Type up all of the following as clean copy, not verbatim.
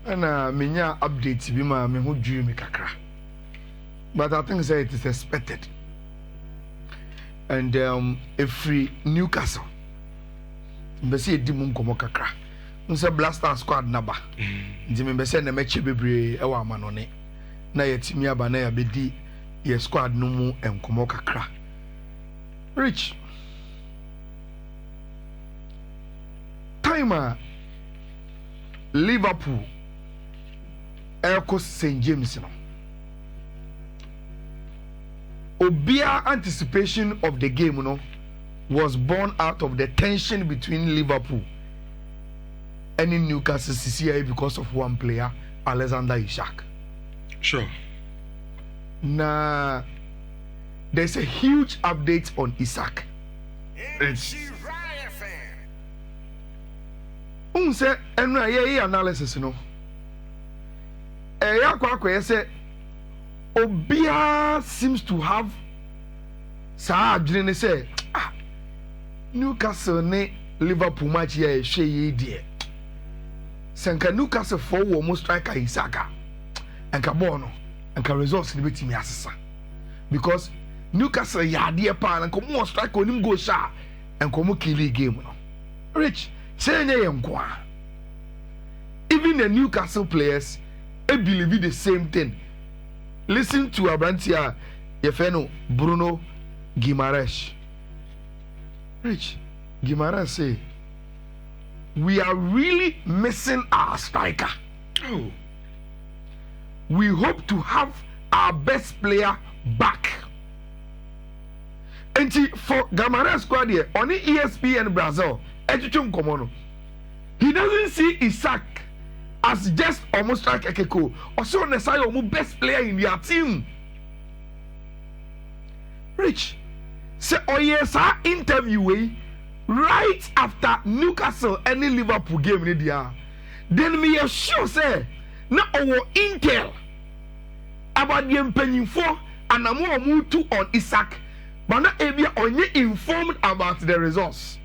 And minya updates bi ma me ho dwi me kakra. But I think say it is expected. And every Newcastle mbese edi mu nkomo kakra. Nse Blaster squad naba. Ndi me mbese na meche bebre e wa amanone. Na yetimi aba na ya bedi ye squad no mu enkomo kakra. Rich. Timer Liverpool Airco St. James no. Obia anticipation of the game no was born out of the tension between Liverpool and in Newcastle CCI because of one player, Alexander Isak. Sure. Now there's a huge update on Isak. It's say enra ye analysis no. Ya kwa say Obia seems to have sa adwene say Newcastle ne Liverpool match ya hwe ye die. Senka Newcastle for wo mo striker Isak. Enka ball no, enka results ni betimi asesa. Because Newcastle ya de pa na nko mo striker onim go sha enko mo kill game no. Rich say nye yenkwa. Even the Newcastle players believe the same thing. Listen to Abrantia Yefeno Bruno Guimaraes. Rich Guimaraes say we are really missing our striker. Oh. We hope to have our best player back. And for Guimaraes squad here on the ESPN Brazil, he doesn't see Isak as just almost like Ekeko, also on the side of best player in their team. Rich, say oh yes, our interview right after Newcastle and the Liverpool game in the then me sure say na our intel about the penny for and I'm more move to on Isak, but not able only informed about the results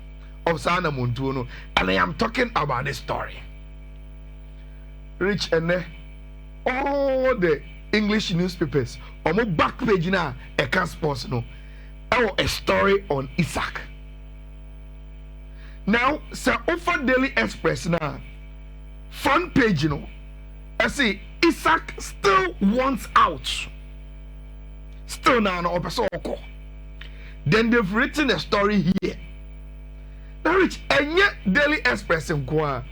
of Sana Montuno, and I am talking about the story. Rich and all the English newspapers on my back page now a can sports no a story on Isak. Now Sir Offer Daily Express now front page no I see Isak still wants out. Still now no person. Then they've written a story here. Now Rich and yet Daily Express in Kwa.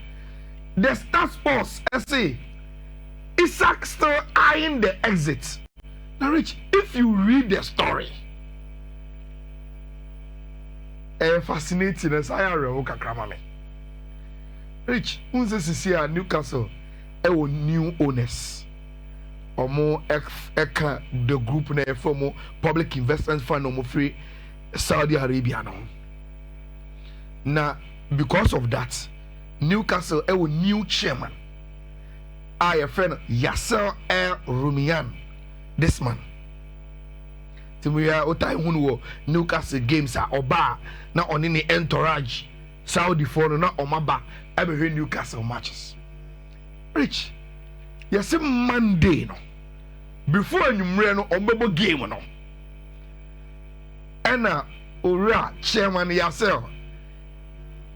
The Star Sports say Isak still eyeing the exit. Now, Rich, if you read the story, fascinating as I am. Rich, who's this here at Newcastle? New owners. Or more the group na from public investment fund or free Saudi Arabia now. Now, because of that. Newcastle a new chairman. I friend Yasser El Rumian. This man. Timuya otai hunu Newcastle games are oba na oni ni entourage Saudi for na omaba ebe Newcastle matches. Rich. Yes Monday no. Before anumre no ombebo game no. Ena ora chairman Yasser.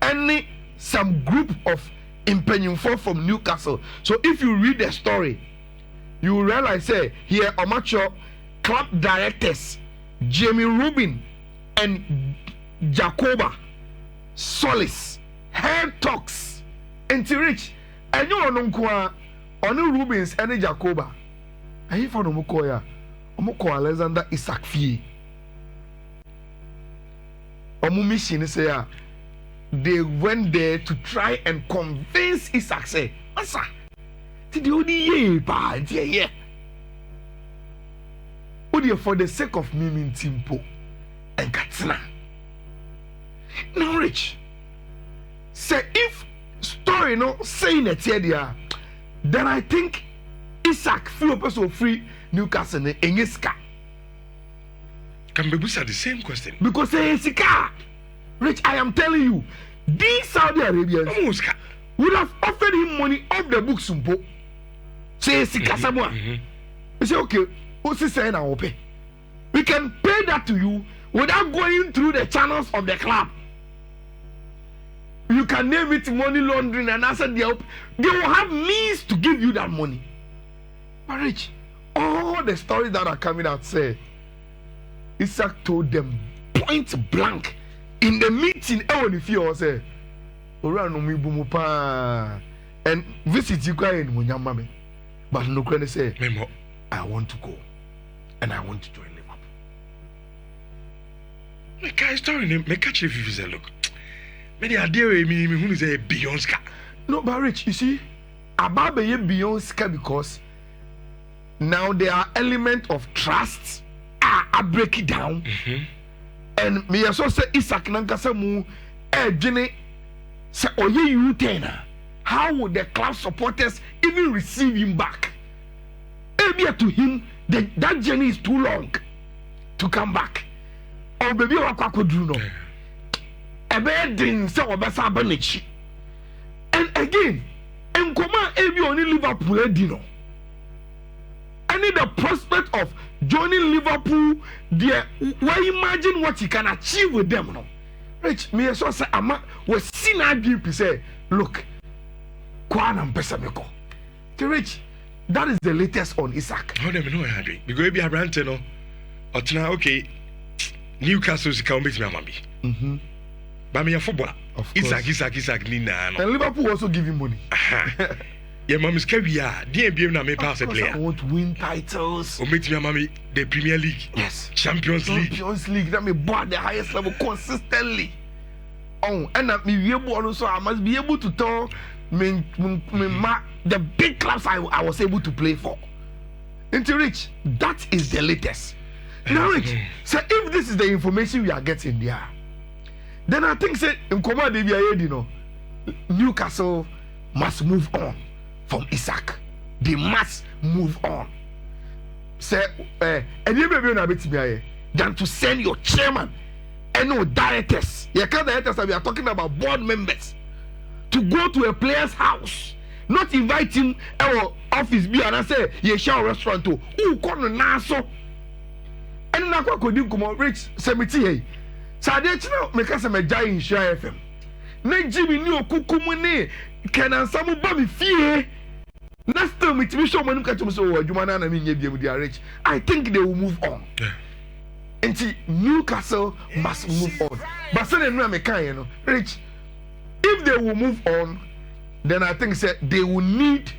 Any some group of impenyinfo from Newcastle. So if you read the story, you will realize here amateur club directors Jamie Rubin and Jacoba Solis head talks into Rich and you know on Rubins and Jacoba. And he found Omukoya Alexander Isak Fee. Mission say they went there to try and convince Isak say, "Asa, did you only bad yeah? Only for the sake of me Timpo and Katsina." Now, Rich, say if story no saying it here, then I think Isak feel person free Newcastle in Engiska. Can be the same question because say Sika. Rich, I am telling you, these Saudi Arabians would have offered him money off the books. say Sikasamwa. We say, okay, what's he saying now? We can pay that to you without going through the channels of the club. You can name it money laundering, and answer they will have means to give you that money. But Rich, all the stories that are coming out say Isak told them point blank in the meeting. If you say, and visit you guys in Munyamame, but no can say, I want to go and I want to join Liverpool. Make a story, make a chief if you say, look, maybe I dare me who is a Beyonce. No, but Rich, you see, about Beyonce because now there are elements of trust. I break it down. And me also say Isak Nankasa mu Jenny say oye you tena. How would the club supporters even receive him back? Maybe to him that journey is too long to come back. Or baby wakwa do no. Ebe din say obesa banichi. And again, enkoma ebi only Liverpool edino. I need the prospect of joining Liverpool there. Why imagine what you can achieve with them? No, Rich, me so say ama we see na DP say, look, Kwana Mpesameko. Rich, that is the latest on Isak. How them know I agree? Because be a brand no. Otina okay. Newcastle is come beat me ambi. But me a footballer. Isak Nina. And Liverpool also give him money. Yeah, mommy's career. DMB na me pass a player. I want to win titles. O meet me, mommy, the Premier League. Yes. Champions League. That me bought the highest level consistently. Oh, and that me able also. I must be able to tell me the big clubs I was able to play for. Into Rich, that is the latest. Now, Rich, so if this is the information we are getting there, then I think say in command you know, Newcastle must move on from Isak. They must move on. Say, and you may be bit than to send your chairman and no directors. You can't directors that we are talking about board members to go to a player's house, not invite him our office be and I say you shall restaurant to who come na so. And na kwa kodi come Rich semiti hey. Sade chino make us me jai in Nhyira FM. Na Jimmy ni okukumu ni kenan samu ba mi fie. Next time it me show manu ka to so adwuma na me nya biem dia Rich. I think they will move on. And Newcastle must move on. But say no me kan no Rich. If they will move on, then I think say they will need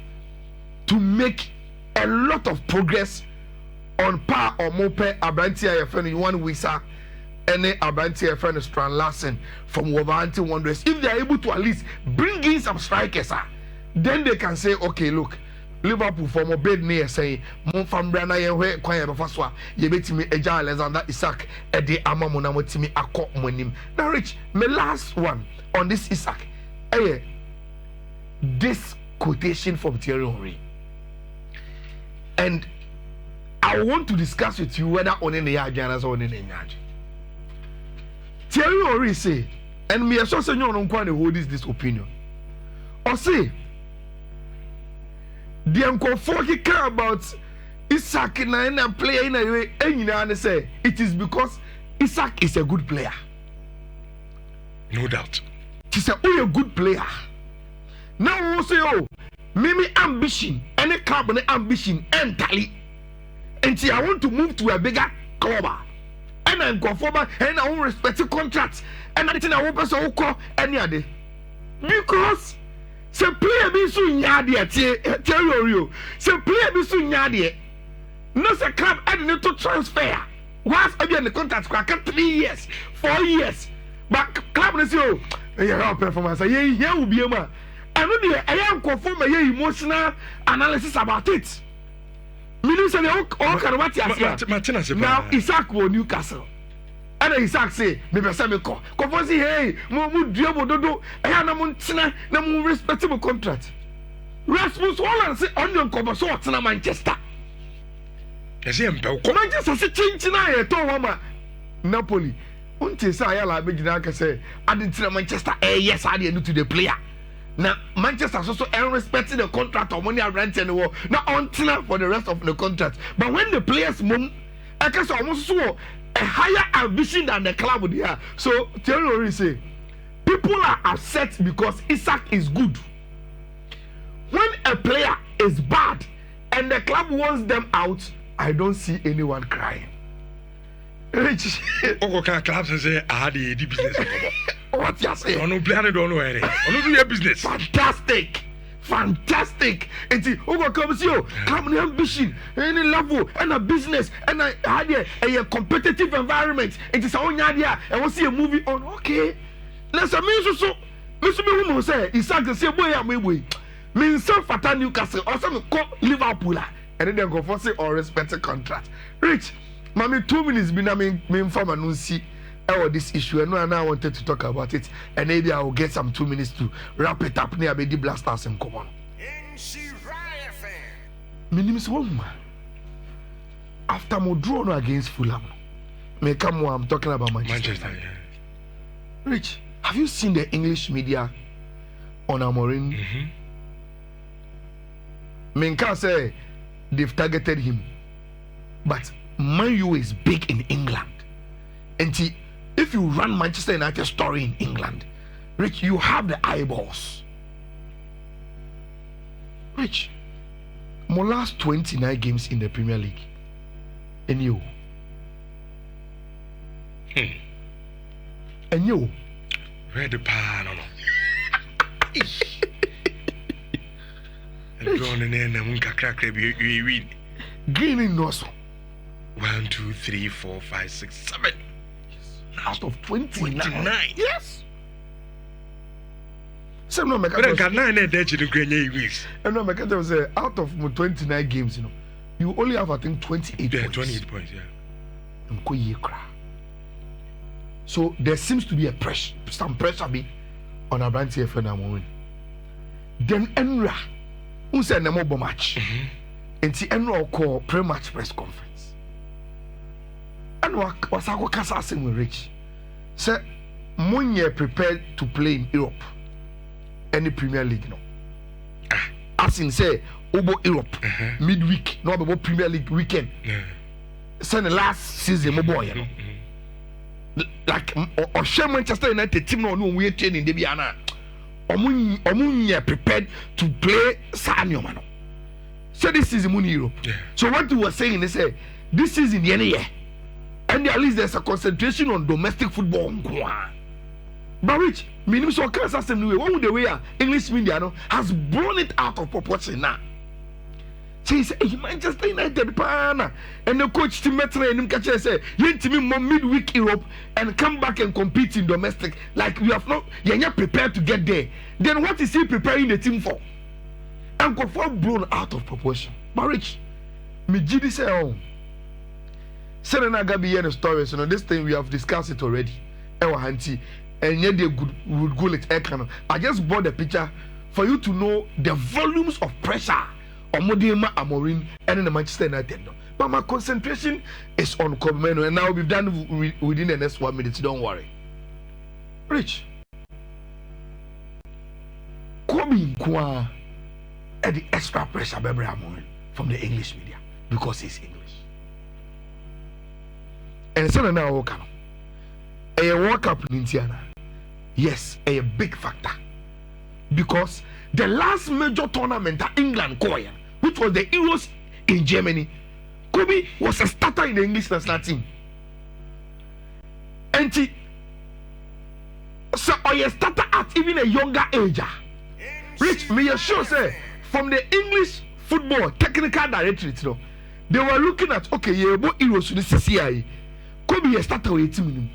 to make a lot of progress on par or more per Abrantia your friend one Wisa any Abrantia friend Strand Larsen from Wolverhampton Wanderers. If they are able to at least bring in some strikers, then they can say, okay, look, Liverpool for more bed near say, Mon from Brana Yewe, Quaya Bafaswa, Yebetimi Eja Alexander Isak, Eddie Amamona Motimi Akok Monim. Now, Rich, my last one on this Isak, this quotation from Thierry Henry. And I want to discuss with you whether on any Yajanas or on any Yaj. Thierry Henry say, and me as also know on hold this opinion. Or say, the uncle Forky care about Isak and a player in a way, and you say it is because Isak is a good player. No doubt. He said, oh, a good player. Now, we say, oh, maybe ambition, any club and ambition, entirely. And see, I want to move to a bigger club. And I'm conform and I won't respect the contracts. And I think I won't pass a call any other. Because say player be so nyadi tell you. Say player be so nyadi. No say club and to transfer. Once again the contract crack 3 years, 4 years. But club is you. Your performance. Yeah, will be a man. I know I am conform a emotional analysis about it. Meaning say all kind of what you now Isak will Newcastle. And Isak say, maybe say me call. Come say hey, mo duo dodo. I na mo ntina na mo respectable contract. Rasmus Holland say on your cover so na Manchester. Yes, empel. Manchester say chinchina e to wama Napoli. Unti say Ayala be gina ka say I didn't Manchester. Yes, I didn't to the player. Now Manchester also respecting the contract or money rent anymore. Now on for the rest of the contract. But when the players move, I guess almost so a higher ambition than the club would have. So Thierry say people are upset because Isak is good. When a player is bad and the club wants them out, I don't see anyone crying. Rich. Clubs and say I had the business. What you say? I don't plan it, don't know any. I don't do your business. Fantastic. And see, Ogo comes you, come an ambition, any level, and a business, and a competitive environment. It is our own idea, and we'll see a movie on. Okay, let's amuse so. Mr. Who say, Isak the same way I'm way. Means some fata Newcastle or some call Liverpool, and then go for say or respected contract. Rich, mommy 2 minutes been I mean from a see. This issue, and I wanted to talk about it, and maybe I will get some 2 minutes to wrap it up near the blasters and come on. My name is Woman. After my draw against Fulham, may come more. I'm talking about Manchester. Yeah. Rich, have you seen the English media on Amorim? Menka say they've targeted him, but Mainoo is big in England, and if you run Manchester United story in England, Rich, you have the eyeballs. Rich, my last 29 games in the Premier League, and you, where the pan on? And drawn in and Munka crack, you win. Gaining Nosso. 1, 2, 3, 4, 5, 6, 7. Out of 29. Yes. So no, but I got 9 there to Grenade wins. And no, I say out of 29 games, you only have I think 28 yeah, points. 28 points, yeah. So there seems to be some pressure on a brand here for now. Then Nhyira, who said no more match, and the Nhyira call pre-match press conference. And was I go with Rich? Say, Munye prepared to play in Europe, any Premier League, no. As in say, Obo Europe, midweek, no about Premier League weekend. Say the last season, my boy, like or share Manchester United team no we training Debiana. Omunye prepared to play Sanyo Mano. So this season Mun Europe. So what you were saying, they say this season the year. And at least there's a concentration on domestic football. But Rich, minimum so can't say one the way English media has blown it out of proportion now. So he said, Manchester United pana, and the coach team met him catch say, you to me more midweek Europe and come back and compete in domestic. Like we have not, you're not prepared to get there. Then what is he preparing the team for? And go for blown out of proportion. But Rich, me Gidi say, oh. Senana Gabi and stories, this thing we have discussed it already. Ewa Hanti, and yet they would go let Ekano. I just brought the picture for you to know the volumes of pressure on Modema Amorim and in the Manchester United. But my concentration is on Kobmeno, and now we've done within the next 1 minute. Don't worry. Rich. Kobe Nkwa at the extra pressure Bebre Amorim from the English media because he's English. And so now Okano. A World Cup in Nhyira. Yes, a big factor. Because the last major tournament that England called, which was the Euros in Germany, Kobe was a starter in the English national team. And he so a starter at even a younger age. Rich, me sure say from the English football technical directorate, they were looking at Euros to the CCI. Kobe started with a team.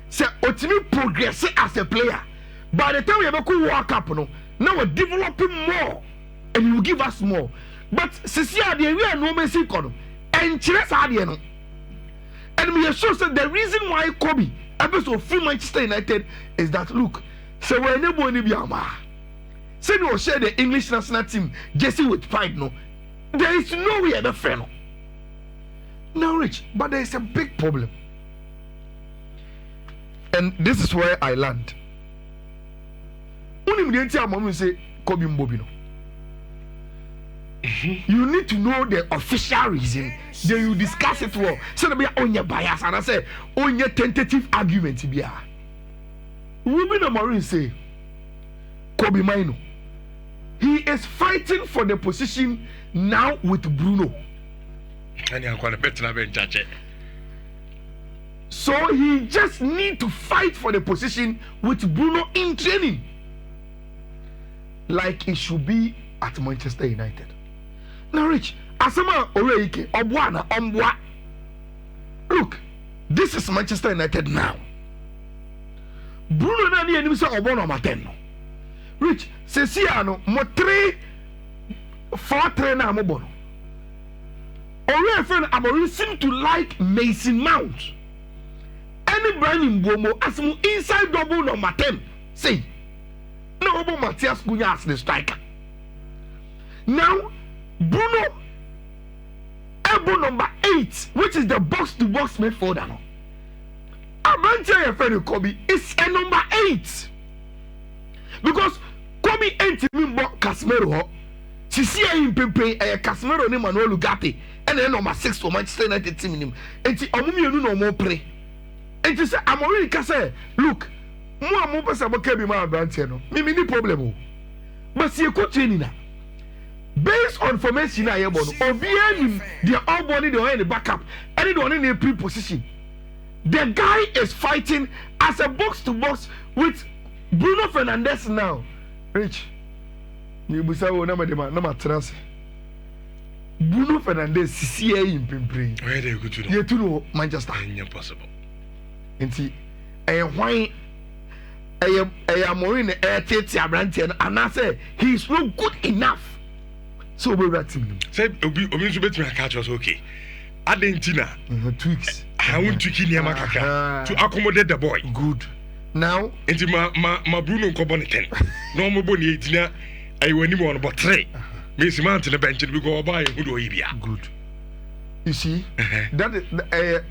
Say, Otimi progress as a player. By the time we have a World Cup, now we're developing more, and you will give us more. But Cecilia, we are no Messi Kono, and Chile Sadiano. And we are sure that the reason why Kobe episode of Manchester United is that look, so we're never going to be a say no share the English national team, Jesse with pride, no. There is no way ever fair. Now, Rich, but there is a big problem. And this is where I land. Only me tell mom say Kobe Mbobino. You need to know the official reason. Then you discuss it well. So there be on your bias and I say on your tentative argument be a. Women Amorim say Kobe Mainoo. He is fighting for the position now with Bruno. And I'm going to so he just need to fight for the position with Bruno in training. Like it should be at Manchester United. Now, Rich, Asama Oreike, Obwana, Ombwa. Look, this is Manchester United now. Bruno Nani and Mr. Obwana Matenno. Rich, Ceciano, Motre, 4-3 na Mobono. Ore friend Amorim seem to like Mason Mount. Any brand in Bomo as mu inside double number 10. Say, no Obo Matthias Cunha as the striker. Now, Bruno, elbow number 8, which is the box-to-box midfielder. No, I'm going to tell you, friend Kobe, it's a number 8 because Kobe ain't even bought Casemiro. She see him Pepe, Casemiro ni Manuel Ugarte, and then number 6 for Manchester United team him. And she Omumi no more play. And she say, I'm already say, look, more person can be my brand here no. Me no problem. But see, coach training na. Based on formation I am on, obviously they are all body they are in the backup, and they are in the pre-position. The guy is fighting as a box-to-box with Bruno Fernandes now. Rich, you busa wo na ma trans. Bruno Fernandes CCA in Pimpri. Where they go to? You to know Manchester. Impossible. Enti why I am more in the air tete abrantian and I say he is not good enough. So we rat him. Say obi so bet me catch us okay. Argentina tweaks. I want to kill him to accommodate the boy. Good. Now into my Bruno Cobon 10. No more boni 18. I went him on about 3. Miss Mountain the bench we go by good. You see, that is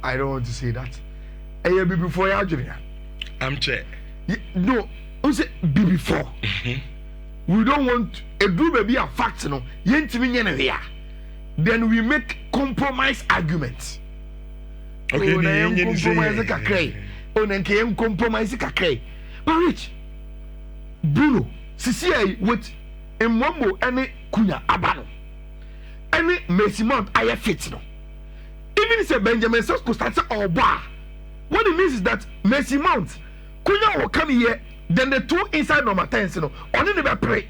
I don't want to say that. Be before Algeria. I'm chair. No, who say be before? We don't want a do be a fact, no. Here. Then we make compromise arguments. Okay, compromise kakray. Compromise kakray. But Rich, Bruno, CCA with Mwambo and Cunha Abano. Any Mason Mount I fit no. Even if Benjamin Sesko starts or bar. What it means is that Mason Mount, Cunha will come here, then the two inside number 10, you know, only never pray.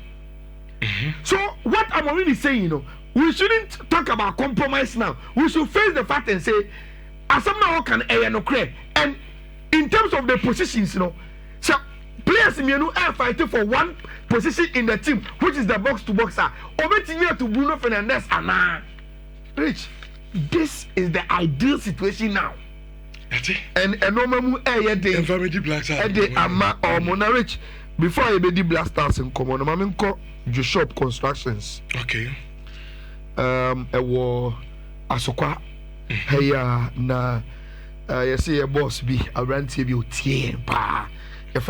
So what I'm already saying, you know, we shouldn't talk about compromise now. We should face the fact and say, as some now can no crave. And in terms of the positions, you know, so players in are fighting for one position in the team, which is the box to boxer. Over to Bruno Fernandes and Rich, this is the ideal situation now. And a normal air day ama or Monarich before I be the blasters in common. I'm call Joshop Constructions. Okay. A war Asokwa. Hey na you see a boss be around TV pa.